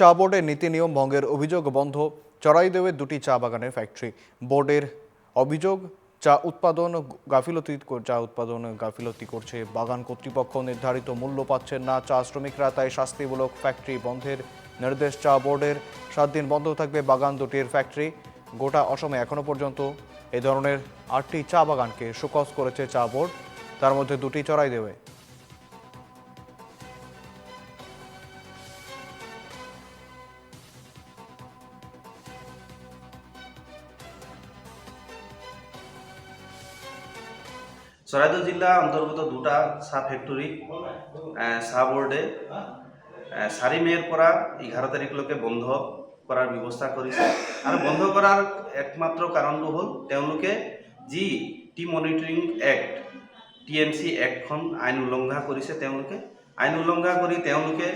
চা বোর্ডের নীতি নিয়ম ভঙ্গের অভিযোগ বন্ধ চড়াইদেওয়ে দুটি চা বাগানের ফ্যাক্টরি বোর্ডের অভিযোগ চা উৎপাদন গাফিলতি করছে বাগান কর্তৃপক্ষ নির্ধারিত মূল্য পাচ্ছেন না চা শ্রমিকরা তাই শাস্তিমূলক ফ্যাক্টরি বন্ধের নির্দেশ চা বোর্ডের 7 দিন বন্ধ থাকবে বাগান দুটির ফ্যাক্টরি গোটা অসমে এখনো পর্যন্ত এই ধরনের 8টি চা বাগানকে শোকজ করেছে চা বোর্ড তার মধ্যে দুটি চড়াইদেওয়ে চৰাইদেউ জিলা অন্তৰ্গত দুটা চাহ ফেক্টৰী চাহ বোৰ্ডে 4 মে'ৰ পৰা 11 তাৰিখলৈকে বন্ধ কৰাৰ ব্যৱস্থা কৰিছে আৰু বন্ধ কৰাৰ একমাত্ৰ কাৰণটো হ'ল তেওঁলোকে যি টি মনিটৰিং এক্ট TMC এক্টখন আইন উলংঘা কৰিছে তেওঁলোকে আইন উলংঘা কৰি তেওঁলোকে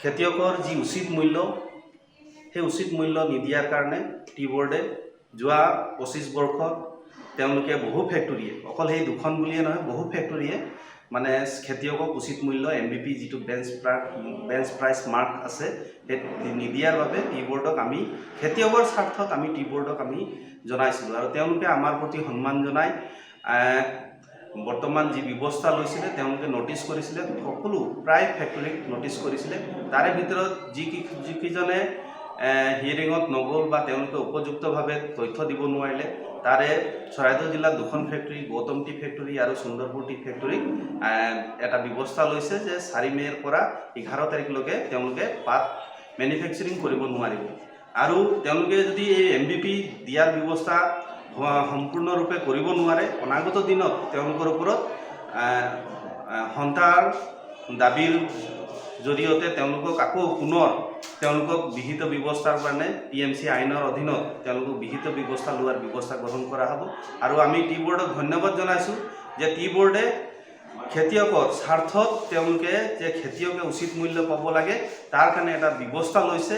খেতিয়কৰ যি উচিত মূল্য সেই উচিত মূল্য নিদিয়াৰ কাৰণে টি বোৰ্ডে যোৱা 25 বৰ্ষত তেওঁলোকে বহু ফেক্টৰীয়ে অকল সেই দুখন বুলিয়ে নহয় বহু ফেক্টৰীয়ে মানে খেতিয়কক উচিত মূল্য MVP যিটো বেঞ্চ প্ৰাইচ মাৰ্ক আছে সেই নিদিয়াৰ বাবে টি বোৰ্ডক আমি খেতিয়কৰ স্বাৰ্থত আমি টি বোৰ্ডক আমি জনাইছিলোঁ আৰু তেওঁলোকে আমাৰ প্ৰতি সন্মান জনাই বৰ্তমান যি ব্যৱস্থা লৈছিলে তেওঁলোকে নটিচ কৰিছিলে সকলো প্ৰায় ফেক্টৰীক নটিচ কৰিছিলে তাৰে ভিতৰত যিকেইজনে হিয়াৰিঙত নগ'ল বা তেওঁলোকে উপযুক্তভাৱে তথ্য দিব নোৱাৰিলে তাৰে চৰাইদেউ জিলাত দুখন ফেক্টৰী গৌতম টি ফেক্টৰী আৰু সুন্দৰপুৰ টি ফেক্টৰীক এটা ব্যৱস্থা লৈছে যে 4 মে'ৰ পৰা 11 তাৰিখলৈকে তেওঁলোকে পাত মেনুফেকচাৰিং কৰিব নোৱাৰিব আৰু তেওঁলোকে যদি এই MVP দিয়াৰ ব্যৱস্থা সম্পূৰ্ণৰূপে কৰিব নোৱাৰে অনাগত দিনত তেওঁলোকৰ ওপৰত সন্তাৰ দাবীৰ জৰিয়তে তেওঁলোকক আকৌ পুনৰ তেওঁলোকক বিহিত ব্যৱস্থাৰ কাৰণে TMC আইনৰ অধীনত তেওঁলোকক বিহিত ব্যৱস্থা লোৱাৰ ব্যৱস্থা গ্ৰহণ কৰা হ'ব আৰু আমি টি বোৰ্ডক ধন্যবাদ জনাইছোঁ যে টি বোৰ্ডে খেতিয়কৰ স্বাৰ্থত তেওঁলোকে যে খেতিয়কে উচিত মূল্য পাব লাগে তাৰ কাৰণে এটা ব্যৱস্থা লৈছে।